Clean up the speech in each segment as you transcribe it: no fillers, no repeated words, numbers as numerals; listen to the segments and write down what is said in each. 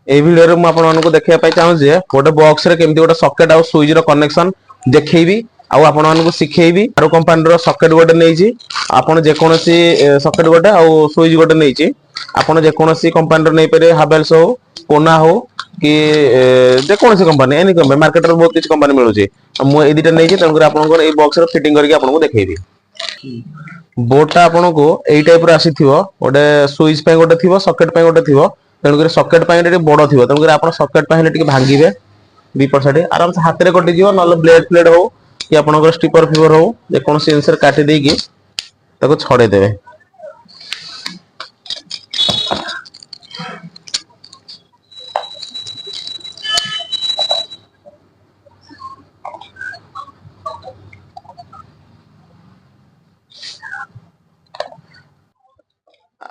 ए video रे आपण मानको देखिया पाई चाहू जे गोटे बॉक्स रे केमती गोटे सॉकेट आउ स्विच रो कनेक्शन देखैबी आउ आपण मानको सिखेइबी आरो कंपनी रो सॉकेट गोटे नेइची आपण जे कोनोसी सॉकेट गोटे आउ स्विच गोटे नेइची आपण जे कोनोसी कंपनी रो नै पारे हावेल्स हो कोना हो कि जे कोनोसी कंपनी एनी कंपनी मार्केट रो बहुत किछ कंपनी मिलु छी मु ए दिटा नेइची तंगरा आपण को ए बॉक्स रो फिटिंग करके आपण को देखैबी बोर्डटा आपण को एई टाइप रो आसीथिवो गोटे स्विच पे गोटे थिवो सॉकेट पे गोटे थिवो तेणुकर सॉकेट पे टे बड़ थी तेणुकर आप सॉकेट पे टे भांगे दीपट साइड आराम से हाथ में कटिज ना ब्लेड फ्लेड हो कि आप स्टिपर फिपर हो जेकोसी जिनस काटी देकी छड़े देवे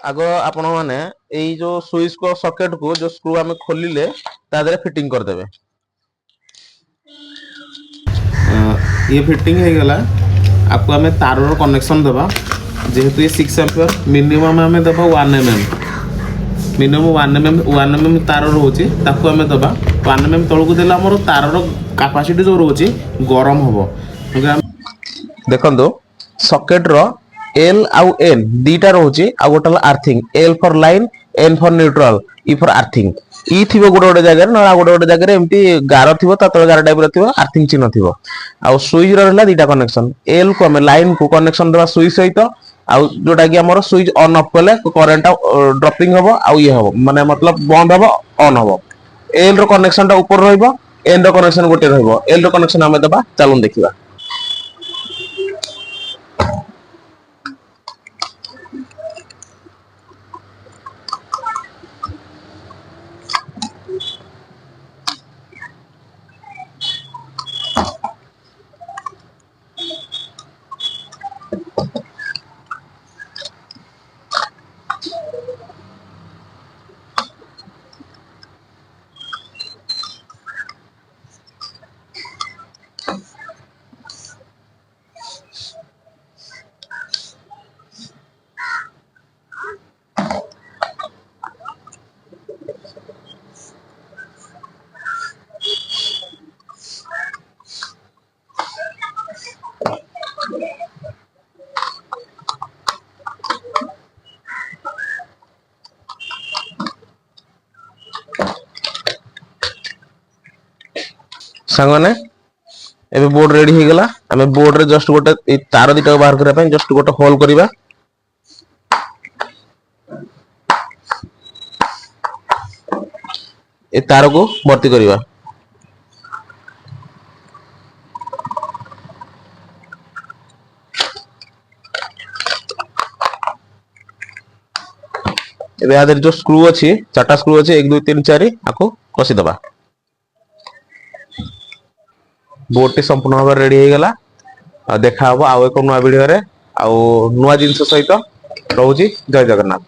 आग आपण मैंने यही जो स्विच को सॉकेट को जो स्क्रू आम खोलिले तादरे फिटिंग करदेवे ये फिटिंग हो गला आपको आम तार कनेक्शन देवा जेहेतु ये 6 एम्पियर मिनिमम आम देवा 1 mm मिनिमम 1 mm तार रोचे ताकू आम देवा 1 mm तलू को देला हमर तार कैपेसिटी जो रोचे गरम हम देखो सॉकेट रो एल आउ एन दीटा रोचे आ गोटे earthing L for line N for neutral E for earthing ई थिबो गोटे गोटे जगह ना गोटे गोटे जगह एमती गार थिबो ता तळे गार टाइप रो थिबो आर्थिंग चिन्ह थिबो आ स्विच रो रहला दीटा कनेक्शन एल को हम लाइन को कनेक्शन देबा स्विच सहित आ जोटा कि हमर स्विच ऑन ऑफ कले करंट ड्रॉपिंग हबो आ ये हबो माने मतलब बंद हबो ऑन हबो एल रो कनेक्शन ता ऊपर रहइबो एन रो कनेक्शन गोटे रहइबो एल रो कनेक्शन हम देबा चलून देखिबा सांगने एबे बोर्ड रेडी हो गला आमे बोर्ड रे जस्ट गोटे तार दीटा बाहर करिया पई जस्ट गोटे होल करिवा ए तार को भर्ती करिवा एबे आदर जो स्क्रू अछि चारटा स्क्रू अछि 1 2 3 4 आको कसी दबा बोर्ड टी संपूर्ण भाव रेडी हो गला देखा हबो आउ एक नुआ वीडियो रे आउ नुआ जिंस सहित रहउची जय जगन्नाथ।